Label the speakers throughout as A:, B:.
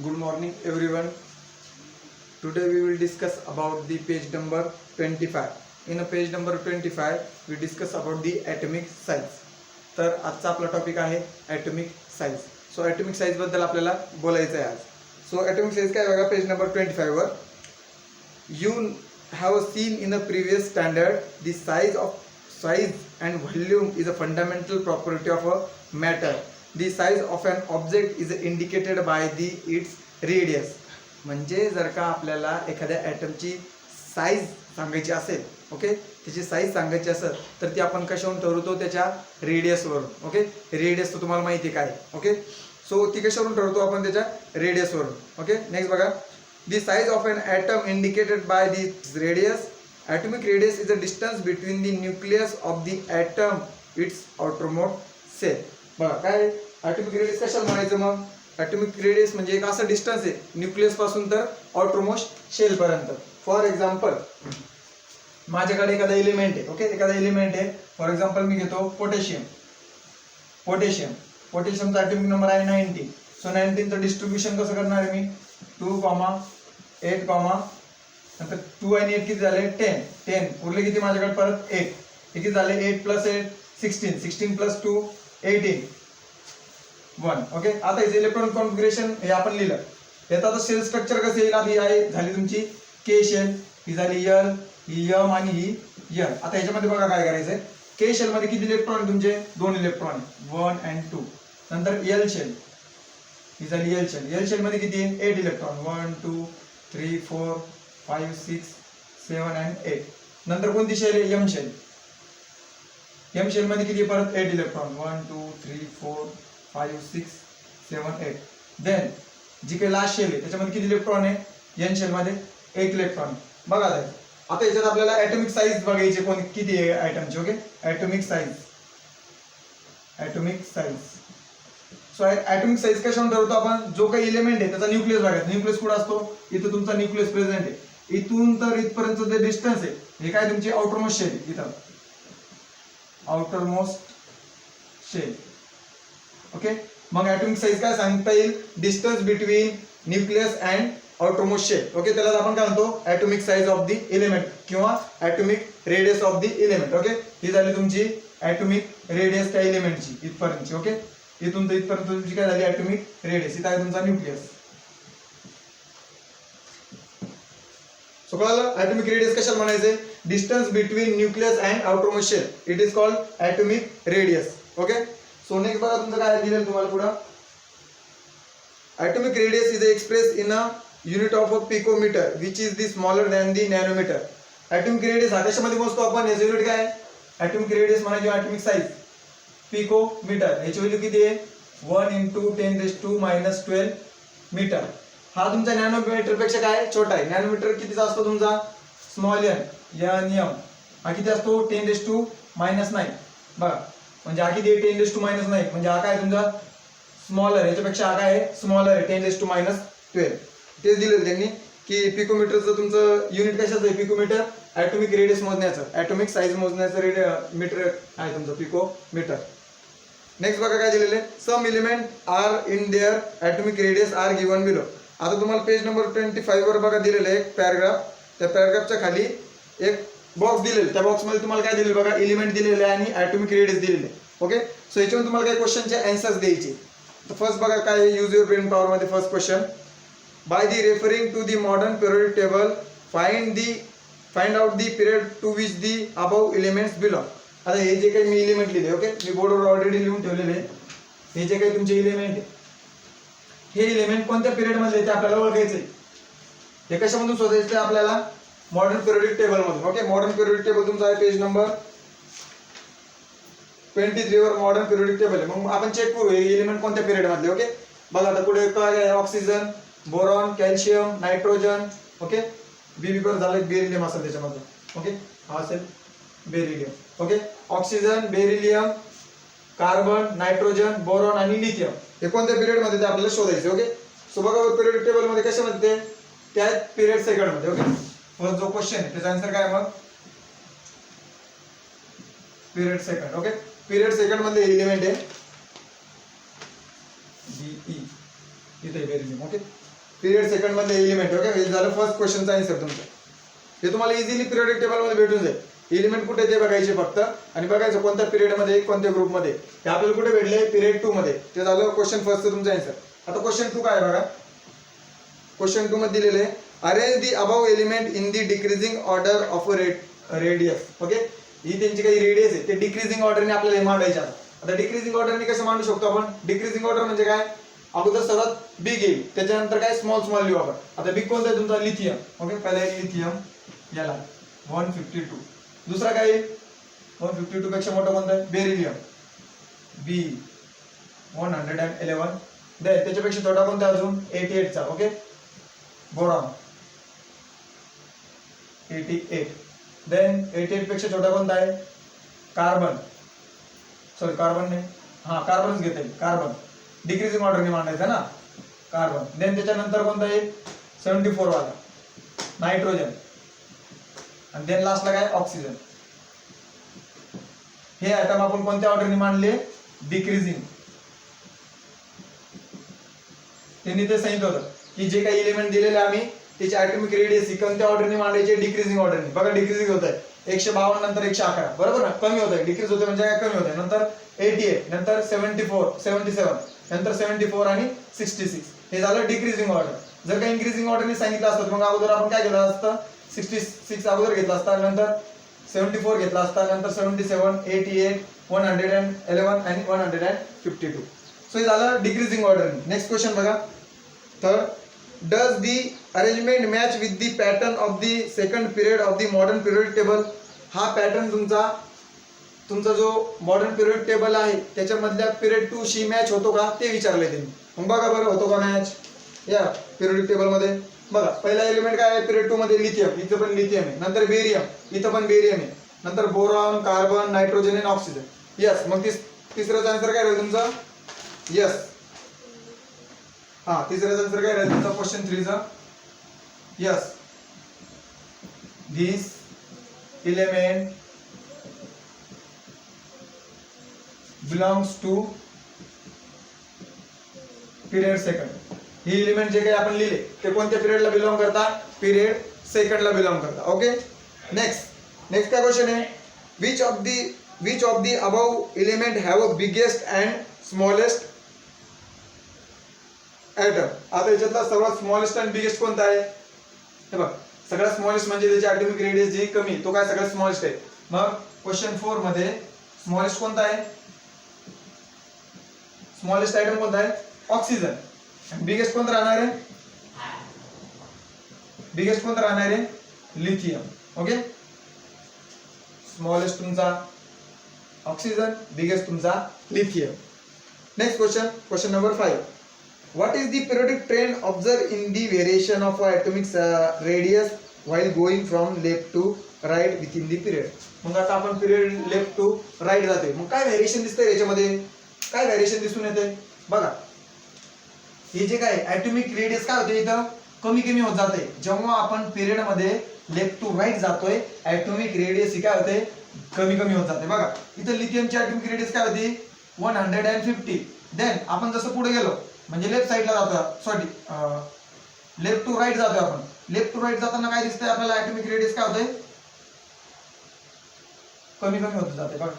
A: Good morning everyone. Today we will discuss about the page number 25. In a page number 25 we discuss about the atomic size. तर आजचा आपला topic आहे atomic size. So atomic size बद्दल आपल्याला बोलायचं आहे आज. सो ॲटॉमिक साईज काय बघा पेज नंबर 25 वर. You have seen in the previous standard the size and volume is a fundamental property of a matter. The size of an object is indicated by its radius. म्हणजे जर का आपल्याला एखाद्या ॲटमची size सांगायची असेल, okay, त्याची size सांगायची असेल तर ती आपण कशावरून ठरवतो? त्याच्या रेडियसवरून. ओके, रेडियस तर तुम्हाला माहिती काय. ओके, सो ती कशावरून ठरवतो आपण? त्याच्या रेडियसवरून. ओके, नेक्स्ट बघा. The size of an atom indicated by this radius. Atomic radius is the distance between the nucleus of the atom its outermost shell. बघा काय ॲटॉमिक रेडियस कशाला म्हणायचं? मग ॲटॉमिक रेडियस म्हणजे एक असं डिस्टन्स आहे न्यूक्लियस पासून तर आउटरमोस्ट शेल पर्यंत. फॉर एक्झाम्पल माझ्याकडे एखादा एलिमेंट आहे. ओके, एखादा एलिमेंट आहे. फॉर एक्झाम्पल मी घेतो पोटॅशियमचा ॲटॉमिक नंबर आहे 19. सो 19चं डिस्ट्रीब्युशन कसं करणार आहे मी? 2, 8, नंतर 2 आणि 8 किती झाले? 10 उरले किती माझ्याकडे? परत 8. हे किती झाले? 8 + 8 16, 16 + 2 18, 1. ओके, आता याचं इलेक्ट्रॉनिक कॉन्फिगरेशन हे आपण लिहिलं. याचं आता सेल स्ट्रक्चर कसं येईल? ही आहे झाली तुमची के शेल, ही झाली एल, ही एम आणि ही एन. आता ह्याच्यामध्ये बघा काय करायचंय. के शेल मध्ये किती इलेक्ट्रॉन? तुमचे 2 इलेक्ट्रॉन, 1 आणि 2. नंतर एल शेल, ही झाली एल शेल. एल शेल मध्ये किती? 8 इलेक्ट्रॉन, 1 2 3 4 5 6 7 आणि 8. नंतर कोणती शेल आहे? M shell. एम शेल मध्ये किती? परत 8 इलेक्ट्रॉन, 1 2 3 4 5 6 7 8. देन जी काही लास्ट शेल आहे त्याच्यामध्ये किती इलेक्ट्रॉन आहे? एन शेल मध्ये 1 इलेक्ट्रॉन. बघा आता याच्यात आपल्याला ॲटॉमिक साईज बघायची कोण किती आहे आयटमची. Okay, atomic size. So atomic size कशावरून ठरवतो आपण? जो काही एलिमेंट आहे त्याचा न्यूक्लियस बघायचा. न्यूक्लियस कुठं असतो? इथं तुमचा न्यूक्लियस प्रेझेंट आहे. इथून तर इथपर्यंत जे डिस्टन्स आहे हे काय? तुमची आउटरमोस्ट शेल. इथं आउटरमोस्ट शेल. ओके, मग ॲटॉमिक साईज काय सांगता येईल? Distance between nucleus and outermost shell. Okay, त्याला आपण काय म्हणतो? Atomic size of the element किंवा atomic radius of the element. Okay, ही झाली तुमची ॲटॉमिक रेडियस त्या एलिमेंटची इथपर्यंतची. ओके, इथून तर इथपर्यंत तुमची काय झाली? Atomic radius. इथं आहे तुमचा न्यूक्लियस. सो कळलं? ॲटॉमिक रेडियस कशाला म्हणायचे? Distance between nucleus and outermost shell. It is called atomic radius. Okay, so next बघा तुमचं काय दिलेलं तुम्हाला पुढं. Atomic radius is express in a unit of a picometer which is the smaller than the nanometer. Atomic radius हा कशामध्ये मोजतो आपण? याचं युनिट काय? ॲटॉमिक रेडियस म्हणायची ॲटॉमिक साईज पिकोमीटर. याची व्हॅल्यू किती आहे? 1 × 10⁻⁻12 मीटर. हा तुमचा नॅनोमीटर पेक्षा काय? छोटा आहे. नॅनोमीटर कितीचा असतो तुमचा? Small N M. हा किती असतो? 10⁻⁹. बघा म्हणजे हा किती? 10⁻⁹ म्हणजे हा काय तुमचा? स्मॉलर. याच्यापेक्षा हा काय आहे? स्मॉलर आहे, 10⁻12. तेच दिलेलं त्यांनी की पिकोमीटरचं तुमचं युनिट कशाचं आहे? पिकोमीटर. ॲटॉमिक रेडियस मोजण्याचं, ॲटॉमिक साईज मोजण्याचं मीटर आहे तुमचं पिकोमीटर. नेक्स्ट बघा काय दिलेलं आहे. Some element are in their atomic radius are given below. आता तुम्हाला पेज नंबर 25 वर बघा दिलेलं आहे एक पॅराग्राफ. त्या पॅराग्राफच्या खाली एक बॉक्स दिलेलं. त्या बॉक्समध्ये तुम्हाला काय दिलेलं बघा? एलिमेंट दिलेले आहे आणि ॲटॉमिक रेडियस दिलेले. ओके, सो याच्यावर तुम्हाला काही क्वेश्चनचे आन्सर्स द्यायचे. तर फर्स्ट बघा काय? यूज युअर ब्रेन पॉवर मध्ये first question. By the referring to the modern period table find out the period to which the above elements belong. आता हे जे काही मी एलिमेंट लिहिले, ओके, मी बोर्डवर ऑलरेडी लिहून ठेवलेले. हे जे काही तुमचे एलिमेंट आहे हे एलिमेंट कोणत्या पिरियड मधले ते आपल्याला ओळखायचे. हे कशामधून शोधायचं? आपल्याला मॉडर्न पिरियडिक टेबल मधून. ओके, मॉडर्न पिरियडिक टेबल तुमचा आहे पेज नंबर 23 वर मॉडर्न पिरियडिक टेबल आहे. मग आपण चेक करू हे एलिमेंट कोणत्या पिरियड मधले. ओके, बघा आता पुढे काय आहे? Oxygen, boron, calcium, nitrogen. Okay, बीबी पर झालं बेरिलियम असेल त्याच्यामध्ये. ओके, हा असेल beryllium. Okay, oxygen, beryllium, carbon, nitrogen, boron आणि लिथियम हे कोणत्या पिरियड मध्ये ते आपल्याला शोधायचे. ओके, सो बघा पिरियडिक टेबल मध्ये कशामध्ये? त्या पिरियड सेकंड मध्ये. ओके, फर्स्ट जो क्वेश्चन आहे त्याचा आन्सर काय? मग period second. Okay, period second मध्ये एलिमेंट आहे बीई. इथे बेरिलियम. ओके, पिरियड सेकंड मधले एलिमेंट. ओके, हे झालं फर्स्ट क्वेश्चनचा आन्सर तुमचं. हे तुम्हाला इझिली पिरियडिक टेबल मध्ये भेटून जाईल. एलिमेंट कुठे ते बघायचे फक्त आणि बघायचं कोणत्या पिरियड मध्ये कोणत्या ग्रुप मध्ये. हे आपल्याला कुठे भेटले पिरियड 2 मध्ये. ते झालं क्वेश्चन फर्स्ट तुमचा आन्सर. आता क्वेश्चन 2 काय बघा. क्वेश्चन 2 मध्ये दिलेले arrange the above element in the decreasing order of radius. Okay, ही त्यांची काही रेडियस आहे ते डिक्रीजिंग ऑर्डरने आपल्याला मांडायचे. आता डिक्रीजिंग ऑर्डरने कसं मांडू शकतो आपण. डिक्रीजिंग ऑर्डर म्हणजे काय, अगोदर सर्वात बिग येईल त्याच्यानंतर काय स्मॉल स्मॉल लिहू आपण. आता बिग कोणता आहे तुमचा लिथियम. ओके, पहिला एक लिथियम याला 152. दुसरा काय 152 पेक्षा मोठा कोणता आहे बेरिलियम बी 111. दे त्याच्यापेक्षा छोटा कोणता अजून 88 चा. Okay, boron 88. देन 88 पेक्षा छोटा कोणता आहे कार्बन. सॉरी कार्बन नाही, हा कार्बनच घेता येईल. कार्बन डिक्रीजिंग ऑर्डरने मांडायचा ना कार्बन. देन त्याच्यानंतर कोणता आहे 74 वाला नायट्रोजन. आणि देन लास्टला काय ऑक्सिजन. हे आयटम आपण कोणत्या ऑर्डरने मांडले डिक्रीजिंग. त्यांनी ते सांगितलं होतं की जे काही एलिमेंट दिलेले आम्ही त्याची ॲटॉमिक रेडियस कोणत्या ऑर्डरने मांडायचे डिक्रीजिंग ऑर्डरने. बघा डिक्रीजिंग होत आहे 152 नंतर 111 बरोबर ना, कमी होत आहे. डिक्रीज होते म्हणजे काय कमी होत आहे. नंतर 88 नंतर 74 77 नंतर 74 आणि 66. हे झालं डिक्रीजिंग ऑर्डर. जर का इन्क्रीजिंग ऑर्डरने सांगितलं असतं मग अगोदर आपण काय केलं असतं 66 अगोदर घेतला असता, नंतर 74 घेतला असता, नंतर 77 88 111 आणि 152. सो हे झालं डिक्रीजिंग ऑर्डर. नेक्स्ट क्वेश्चन बघा. तर does the arrangement match with the pattern of the second period of the modern period table. हा पॅटर्न तुमचा जो मॉडर्न पिरियड टेबल आहे त्याच्यामधल्या पिरियड 2 शी मॅच होतो का ते विचारले त्यांनी. मग बघा बरं होतो का मॅच या पिरियडिक टेबल मध्ये. बघा पहिला एलिमेंट काय आहे पिरियड 2 मध्ये लिथियम. इथं पण लिथियम आहे. नंतर बेरियम इथं पण बेरियम आहे. नंतर बोरॉन कार्बन नायट्रोजन आणि ऑक्सिजन. यस, मग तिसऱ्याचा आन्सर काय राहील तुमचा. यस, हा तिसऱ्याचा आन्सर काय राहील तुमचा क्वेश्चन 3 चा. Yes, this element belongs to period second. ही एलिमेंट जे काही आपण लिहिले ते कोणत्या पिरियडला बिलॉंग करतात पिरियड सेकंडला बिलॉंग करतात. ओके, नेक्स्ट काय क्वेश्चन आहे. Which of the above element have a biggest and smallest atom. आता याच्यातला सर्वात स्मॉलेस्ट आणि बिगेस्ट कोणता आहे. हे बघ सगळ्यात स्मॉलेस्ट म्हणजे त्याची ॲटॉमिक रेडियस जी कमी तो काय सगळ्यात स्मॉलेस्ट आहे. मग क्वेश्चन 4 मध्ये स्मॉलेस्ट कोणता आहे. स्मॉलेस्ट आयटम कोणता आहे ऑक्सिजन. बिगेस्ट कोणता राहणार आहे. बिगेस्ट कोणता राहणार आहे लिथियम. ओके, स्मॉलेस्ट तुमचा ऑक्सिजन, बिगेस्ट तुमचा lithium. Next question number 5. What is the periodic trend observed in the variation of atomic radius while going from left to right within the period. मग आता आपण period left to right जाते. मग काय variation दिसतंय याच्यामध्ये. काय व्हेरिएशन दिसून येते बघा. हे जे काय ॲटॉमिक रेडियस काय होते इथं कमी कमी होत जाते. जेव्हा आपण पिरियड मध्ये लेफ्ट टू राईट जातोय ॲटॉमिक रेडियस ही काय होते कमी कमी होत जाते. बघा इथं लिथियमची ॲटॉमिक रेडियस काय होती 150. देन आपण जसं पुढे गेलो म्हणजे लेफ्ट साइडला जातो. सॉरी लेफ्ट टू राईट जातोय आपण. लेफ्ट टू राईट जाताना काय दिसतंय आपल्याला ॲटॉमिक रेडियस काय होते कमी कमी होत जाते. बघा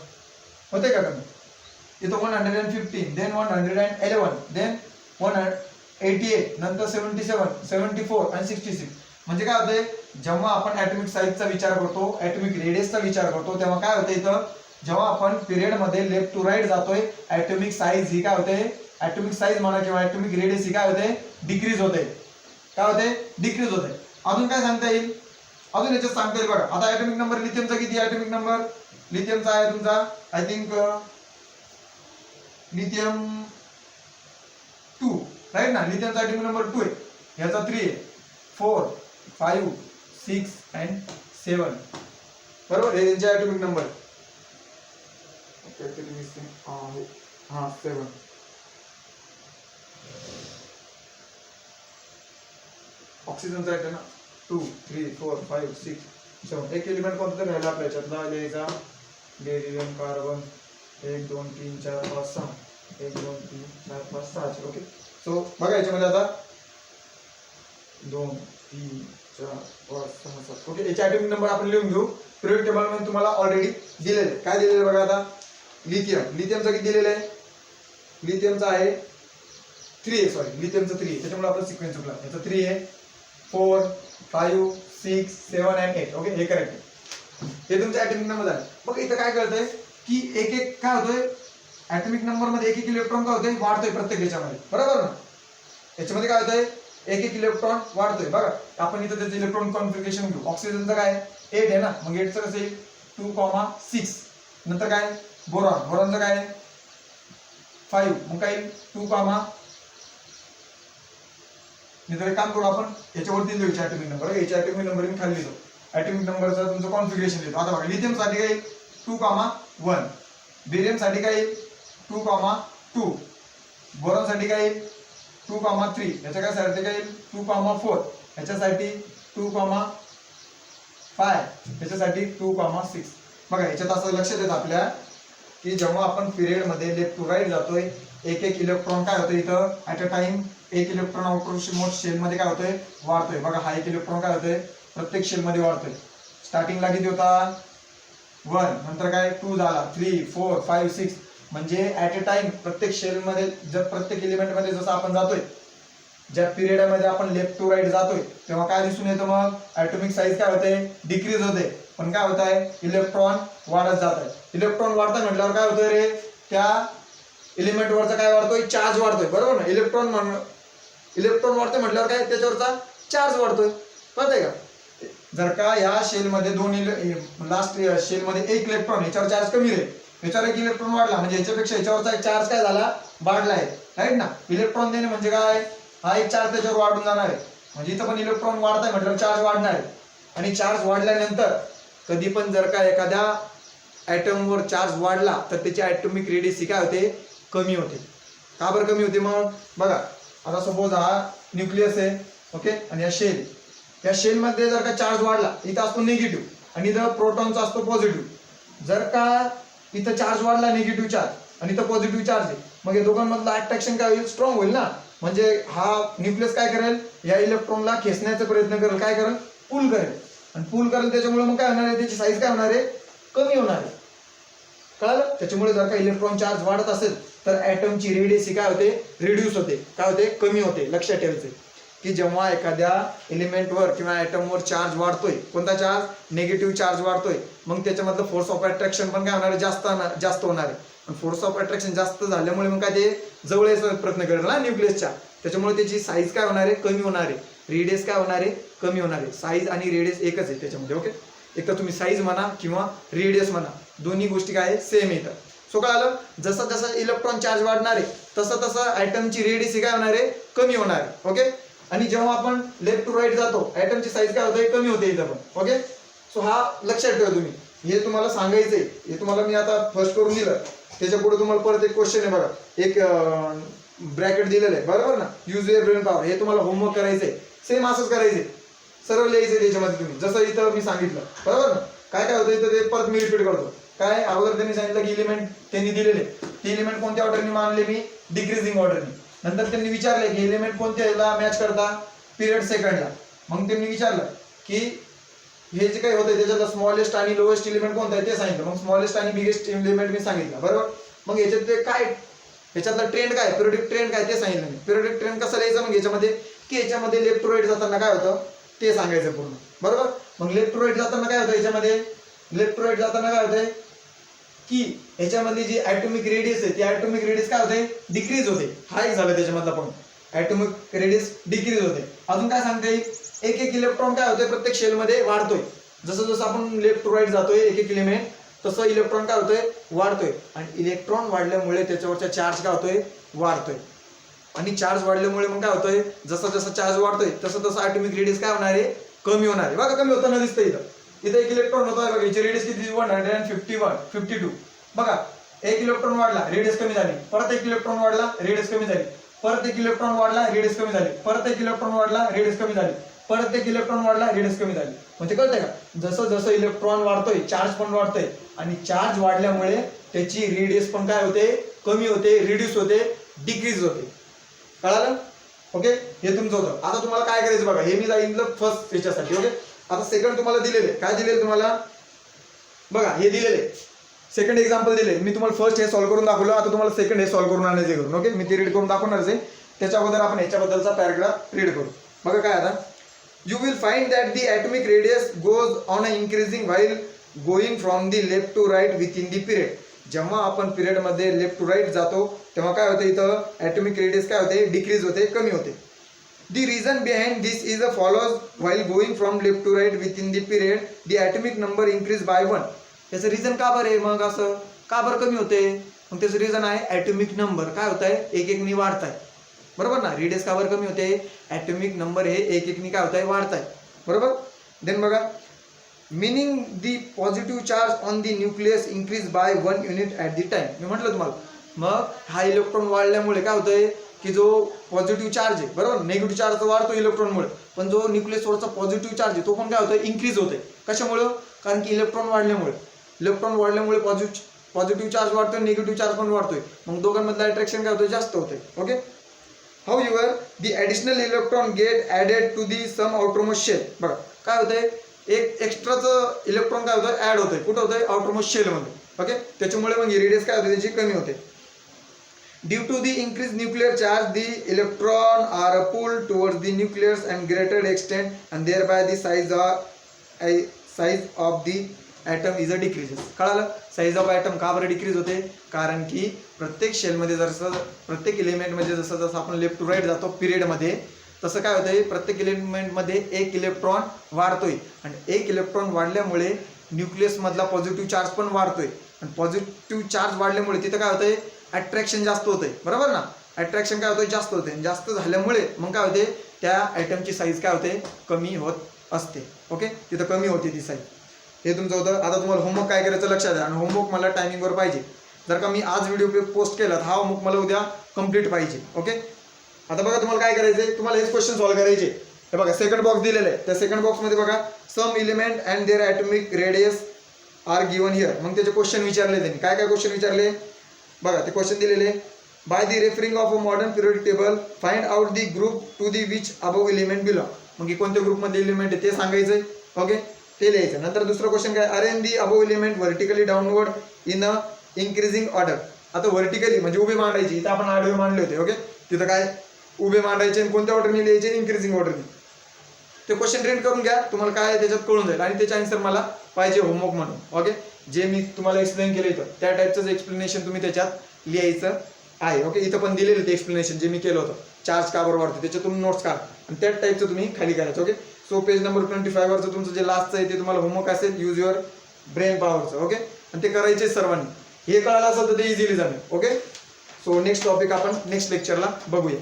A: होते का कमी. इथं 115 देन 111 देन 188 नंतर 77 74 आणि 66. म्हणजे काय होतंय जेव्हा आपण ॲटॉमिक साईजचा विचार करतो ॲटॉमिक रेडियसचा विचार करतो तेव्हा काय होतं इथं जेव्हा आपण पिरियड मध्ये लेफ्ट टू राईट जातोय ॲटॉमिक साईज ही काय होते ॲटॉमिक साईज म्हणा किंवा ॲटॉमिक रेडियस ही काय होते डिक्रीज होते. काय होते डिक्रीज होते. अजून काय सांगता येईल अजून याच्यात सांगता येईल. बघा आता ॲटॉमिक नंबर लिथियमचा किती ॲटॉमिक नंबर लिथियमचा आहे तुमचा आय थिंक लिथियम 2 राईट ना. लिथियमचा ॲटॉमिक नंबर 2 आहे. याचा 3 आहे 4 5 6 and 7 बरोबर. हे त्यांचे ॲटॉमिक नंबर हा 7. ऑक्सिजनचा आहे ना 2 3 4 5 6 7. एक एलिमेंट कोणता तरी राहिला आपल्या याच्यातला लिहायचा बेरियम कार्बन 1 2 3 4 5 6 1 2 3 4 5 6. ओके, सो बघा याच्यामध्ये आता 2 3 4 5 6 7. ओके, याचे ॲटॉमिक नंबर आपण लिहून घेऊ. पिरियड टेबल मध्ये तुम्हाला ऑलरेडी दिलेले आहे. काय दिलेलं बघा आता, लिथियमचा किती दिलेलं आहे, लिथियमचा आहे 3 आहे, सॉरी लिथियमचं 3 आहे, त्याच्यामुळे आपण सिक्वेन्स चुकला. याचं 3 आहे, 4 5 6 7 आणि 8. ओके, हे करेक्ट आहे. हे तुमचे ॲटॉमिक नंबर झाले. बघ इथं काय कळतंय की एक एक काय होतोय, ॲटॉमिक नंबर मध्ये एक एक इलेक्ट्रॉन काय होतोय, वाढतोय प्रत्येक याच्यामध्ये, बरोबर ना. याच्यामध्ये काय होतंय, एक एक इलेक्ट्रॉन वाढतोय. बघा आपण इथं त्याचं इलेक्ट्रॉन कॉन्फिगरेशन घेऊ. ऑक्सिजनचं काय 8 आहे ना, मग 8चं कसं येईल 2,6. नंतर काय बोरॉनचं काय 5, मग काय 2, नंतर एक काम करू आपण याच्यावरती लिहू ॲटॉमिक नंबर. याच्या ॲटॉमिक नंबर मी खाली लिहितो. ॲटॉमिक नंबरचं तुमचं कॉन्फिगरेशन लिहितो. आता बघा लिथियम साठी काय 2,1, बेरियम साठी काय 2,2, बोरॉन साठी काय 2,3, याच्या काय साठी काय 2,4, याच्यासाठी 2,5, याच्यासाठी 2,6. बघा याच्यात असं लक्षात येतं आपल्या की जेव्हा आपण पिरियड मध्ये लेफ्ट टू राईट जातोय, एक एक इलेक्ट्रॉन काय होतं इथं ऍट अ टाइम, एक इलेक्ट्रॉन आउटर शेल मध्ये काय होतोय, वाढतोय. बघा हा एक इलेक्ट्रॉन काय होतोय प्रत्येक शेल मध्ये वाढतोय. स्टार्टिंगला किती होता 1, नंतर काय 2 झाला, 3 4 5 6. म्हणजे ऍट अ टाइम प्रत्येक शेल मध्ये, जर प्रत्येक एलिमेंट मध्ये जसं आपण जातोय, ज्या पिरियड मध्ये आपण लेफ्ट टू राईट जातोय, तेव्हा काय दिसून येतं, मग ॲटॉमिक साईज काय होते, डिक्रीज होते. पण काय होत आहे, इलेक्ट्रॉन वाढत जात आहे. इलेक्ट्रॉन वाढतं म्हटल्यावर काय होतंय रे, त्या एलिमेंट वरचा काय वाढतोय, चार्ज वाढतोय, बरोबर ना. इलेक्ट्रॉन वाढतोय म्हटल्यावर काय त्याच्यावरचा चार्ज वाढतोय, कळतंय का. जर का ह्या शेल मध्ये लास्ट शेल मध्ये एक इलेक्ट्रॉन, याच्यावर चार्ज कमी रे, याच्यावर एक इलेक्ट्रॉन वाढला म्हणजे याच्यापेक्षा याच्यावरचा एक चार्ज काय झाला, वाढला आहे, राईट ना. इलेक्ट्रॉन देणे म्हणजे काय, हा एक चार्ज त्याच्यावर वाढून जाणार आहे. म्हणजे इथं पण इलेक्ट्रॉन वाढताय म्हटल्यावर चार्ज वाढणार आहे. आणि चार्ज वाढल्यानंतर कधी पण जर का एखाद्या ॲटम वर चार्ज वाढला तर त्याची ॲटॉमिक रेडियस काय होते, कमी होते. का बरं कमी होते, मग बघा आता सपोज हा न्यूक्लियस आहे, ओके, आणि या शेल मध्ये जर का चार्ज वाढला, इथं असतो निगेटिव्ह आणि इथं प्रोटॉनचा असतो पॉझिटिव्ह. जर का इथं चार्ज वाढला निगेटिव्ह चार्ज आणि इथं पॉझिटिव्ह चार्ज आहे, मग या दोघांमधलं अट्रॅक्शन काय होईल, स्ट्रॉंग होईल ना. म्हणजे हा न्यूक्लियस काय करेल, या इलेक्ट्रॉनला खेचण्याचा प्रयत्न करेल, काय करेल, पुल करेल. आणि पुल करेल त्याच्यामुळे मग काय होणार आहे, त्याची साईज काय होणार आहे, कमी होणार आहे, कळलं. त्याच्यामुळे जर का इलेक्ट्रॉन चार्ज वाढत असेल तर ॲटमची रेडियस काय होते, रिड्यूस होते, काय होते, कमी होते. लक्षात ठेवायचे की जेव्हा एखाद्या एलिमेंटवर किंवा ॲटमवर चार्ज वाढतोय, कोणता चार्ज, निगेटिव्ह चार्ज वाढतोय, मग त्याच्यामधलं फोर्स ऑफ अट्रॅक्शन पण काय होणार आहे, जास्त होणार आहे. आणि फोर्स ऑफ अट्रॅक्शन जास्त झाल्यामुळे मग काय ते जवळ यायचा प्रयत्न करेल ना न्यूक्लियसच्या, त्याच्यामुळे त्याची साईज काय होणार आहे, कमी होणार आहे. रेडियस काय होणार आहे, कमी होणार आहे. साईज आणि रेडियस एकच आहे त्याच्यामध्ये, ओके. एक तर तुम्ही साईज म्हणा किंवा रेडियस म्हणा, दोन्ही गोष्टी काय आहे, सेम येतात. सो काय आलं, जसं जसं इलेक्ट्रॉन चार्ज वाढणार आहे तसं तसं ॲटमची रेडियस काय होणार आहे, कमी होणार आहे, ओके. आणि जेव्हा आपण लेफ्ट टू राईट जातो, ॲटमची साईज काय होते, कमी होते इथं पण, ओके. सो हा लक्षात ठेवा तुम्ही, हे तुम्हाला सांगायचंय. हे तुम्हाला मी आता फर्स्ट करून दिलं, त्याच्या पुढे तुम्हाला परत एक क्वेश्चन आहे बघा, एक ब्रॅकेट दिलेलं आहे, बरोबर ना. यूज युअर ब्रेन पॉवर, हे तुम्हाला होमवर्क करायचंय, सेम असंच करायचंय, सर्व लिहायचंय त्याच्यामध्ये तुम्ही, जसं इथं मी सांगितलं, बरोबर ना. काय काय होतं इथं ते परत मी रिपीट करतो. काय अगोदर त्यांनी सांगितलं की एलिमेंट त्यांनी दिलेले, ते एलिमेंट कोणत्या ऑर्डरनी मानले मी, डिक्रीजिंग ऑर्डरनी. नंतर त्यांनी विचारले की एलिमेंट कोणत्याला मॅच करता, पिरियड सेकंडला. मग त्यांनी विचारलं की हे जे काही होतं त्याच्यातलं स्मॉलेस्ट आणि लोएस्ट एलिमेंट कोणता आहे ते सांगितलं. मग स्मॉलेस्ट आणि बिगेस्ट एलिमेंट मी सांगितलं, बरोबर. मग याच्यात ते काय, याच्यातला ट्रेंड काय, पिरियडिक ट्रेंड काय ते सांगितलं मी. पिरियडिक ट्रेंड कसं लिहायचं, मग याच्यामध्ये की याच्यामध्ये लेफ्ट टू राईट जाताना काय होतं ते सांगायचं पूर्ण, बरोबर. मग लेफ्ट टू राईट जाताना काय होतं, याच्यामध्ये लेफ्ट टू राईट जाताना काय होतंय की याच्यामधली जी ॲटॉमिक रेडियस आहे, ती ॲटॉमिक रेडियस काय होते, डिक्रीज होते. हा एक झालं त्याच्यामधला पॉईंट, ॲटॉमिक रेडियस डिक्रीज होते. अजून काय सांगता येईल, एक एक इलेक्ट्रॉन काय होतोय प्रत्येक शेलमध्ये वाढतोय. जसं जसं आपण लेफ्ट टू राईट जातोय एक एक एलिमेंट, तसं इलेक्ट्रॉन काय होतोय, वाढतोय. आणि इलेक्ट्रॉन वाढल्यामुळे त्याच्यावरचा चार्ज काय होतोय, वाढतोय. आणि चार्ज वाढल्यामुळे मग काय होतंय, जसं जसं चार्ज वाढतोय तसं तसं ॲटॉमिक रेडियस काय होणार आहे, कमी होणार आहे. बघा कमी होताना दिसतंय इथं एक इलेक्ट्रॉन होतोय बघा, याची रेडियस किती 151 52. बघा एक इलेक्ट्रॉन वाढला, रेडियस कमी झाली, परत एक इलेक्ट्रॉन वाढला, रेडियस कमी झाली, परत एक इलेक्ट्रॉन वाढला, रेडियस कमी झाली, परत एक इलेक्ट्रॉन वाढला, रेडियस कमी झाली, परत एक इलेक्ट्रॉन वाढला, रेडियस कमी झाली. म्हणजे कळतंय का, जसं जसं इलेक्ट्रॉन वाढतोय चार्ज पण वाढतोय. आणि चार्ज वाढल्यामुळे त्याची रेडियस पण काय होते, कमी होते, रिड्यूस होते, डिक्रीज होते. कळालं, ओके, हे तुमचं होतं. आता तुम्हाला काय करायचं बघा, हे मी सांगितलं फर्स्ट याच्यासाठी. ओके, आता सेकंड तुम्हाला दिलेले, काय दिलेले तुम्हाला बघा, हे दिलेले सेकंड एक्झाम्पल दिले. मी तुम्हाला फर्स्ट हे सॉल्व्ह करून दाखवलं, आता तुम्हाला सेकंड हे सॉल्व्ह करून आणायचे करून. ओके, मी ते रीड करून दाखवणारच आहे. त्याच्या अगोदर आपण ह्याच्याबद्दलचा पॅराग्राफ रीड करू. बघा काय आता, you will find that the atomic radius goes on a increasing while going from the left to right within the period. जेव्हा आपण पिरियडमध्ये लेफ्ट टू राईट जातो तेव्हा काय होते, इथं ॲटॉमिक रेडियस काय होते, डिक्रीज होते, कमी होते. The reason behind this is as follows: while going from left to right within the period, the atomic number increase by 1. त्याचं रिझन का बरं आहे, मग असं का बरं कमी होते, मग त्याचं रिझन आहे ॲटॉमिक नंबर काय होत आहे, एक एकनी वाढत आहे. बरोबर ना, रेडियस का बरं कमी होते, ॲटॉमिक नंबर हे एक एकनी काय होत आहे, वाढत आहे. बरोबर. देन बघा, meaning the positive charge on the nucleus increase by 1 unit at the time. मी म्हटलं तुम्हाला, मग हा इलेक्ट्रॉन वाढल्यामुळे काय होतंय की जो पॉझिटिव्ह चार्ज आहे, बरोबर, निगेटिव्ह चार्ज वाढतो इलेक्ट्रॉनमुळे, पण जो न्यूक्लियसवरचा पॉझिटिव्ह चार्ज आहे तो पण काय होतं, इन्क्रीज होते. कशामुळे, कारण की इलेक्ट्रॉन वाढल्यामुळे पॉझिटिव्ह चार्ज वाढतोय, निगेटिव्ह चार्ज पण वाढतोय, मग दोघांमधलं अट्रॅक्शन काय होतं, जास्त होते. Okay, however the additional electron get added to the same outermost shell. बघा काय होतंय, एक एक्स्ट्राचं इलेक्ट्रॉन काय होतं, ॲड होतंय, कुठं होतंय, आउटरमोस्ट शेलमध्ये. ओके, त्याच्यामुळे मग रेडियस काय होते, त्याची कमी होते. Due to the increased nuclear charge, the electron are pulled towards the nucleus and greater extent, and thereby the size of the atom is decreases. कळालं, साईज ऑफ ॲटम का बरं डिक्रीज होते, कारण की प्रत्येक शेलमध्ये जसं प्रत्येक एलिमेंटमध्ये जसं जसं आपण लेफ्ट टू राईट जातो पिरियडमध्ये, तसं काय होतंय, प्रत्येक एलिमेंटमध्ये एक इलेक्ट्रॉन वाढतोय, आणि एक इलेक्ट्रॉन वाढल्यामुळे न्यूक्लियसमधला पॉझिटिव्ह चार्ज पण वाढतोय, आणि पॉझिटिव्ह चार्ज वाढल्यामुळे तिथं काय होतंय, अट्रॅक्शन जास्त होते. बरोबर ना, अट्रॅक्शन काय होतं, जास्त होते, जास्त झाल्यामुळे मग काय होते, त्या ॲटमची साईज काय होते, कमी होत असते. ओके, तिथं कमी होते ती साईज. हे तुमचं होतं. आता तुम्हाला होमवर्क काय करायचं लक्षात द्या, आणि होमवर्क मला टायमिंगवर पाहिजे. जर का मी आज व्हिडिओ पोस्ट केला तर हा होमवर्क मला उद्या कंप्लीट पाहिजे. ओके, आता बघा तुम्हाला काय करायचंय, तुम्हाला हेच क्वेश्चन सॉल्व्ह करायचे. हे बघा सेकंड बॉक्स दिलेला आहे, त्या सेकंड बॉक्समध्ये बघा some element and their atomic radius are given here. मग त्याचे क्वेश्चन विचारले, त्यांनी काय काय क्वेश्चन विचारले बघा, ते क्वेश्चन दिलेले. By the referring of a modern periodic table find out the group to the which above element belong. मग कोणत्या ग्रुपमध्ये एलिमेंट आहे ते सांगायचंय. ओके, ते लिहायचं. नंतर दुसरं क्वेश्चन काय, arrange the above element vertically downward in a increasing order. आता व्हर्टिकली म्हणजे उभे मांडायची, इथं आपण आडवे मांडले होते. ओके, तिथं काय उभे मांडायचे, आणि कोणत्या ऑर्डरने लिहायचे, इन्क्रीजिंग ऑर्डरने. ते क्वेश्चन रीड करून घ्या, तुम्हाला काय त्याच्यात कळून जाईल, आणि त्याचे आन्सर मला पाहिजे होमवर्क म्हणून. ओके, जे मी तुम्हाला एक्सप्लेन केलं इथं त्या टाईपचं एक्सप्लेनेशन तुम्ही त्याच्यात लिहायचं आहे. ओके, इथं पण दिलेलं ते एक्सप्लेनेशन जे मी केलं होतं, चार्ज का बरोबर वाढतो त्याच्यातून नोट्स काढा, आणि त्या टाईपचं तुम्ही खाली करायचं. ओके, सो पेज नंबर 25 वरचं तुमचं जे लास्टचं आहे ते तुम्हाला होमवर्क असेल, यूज युअर ब्रेन पॉवरचं. ओके, आणि ते करायचे सर्वांनी. हे कळालं असेल तर ते इझिली जमेल. ओके, सो नेक्स्ट टॉपिक आपण नेक्स्ट लेक्चरला बघूया.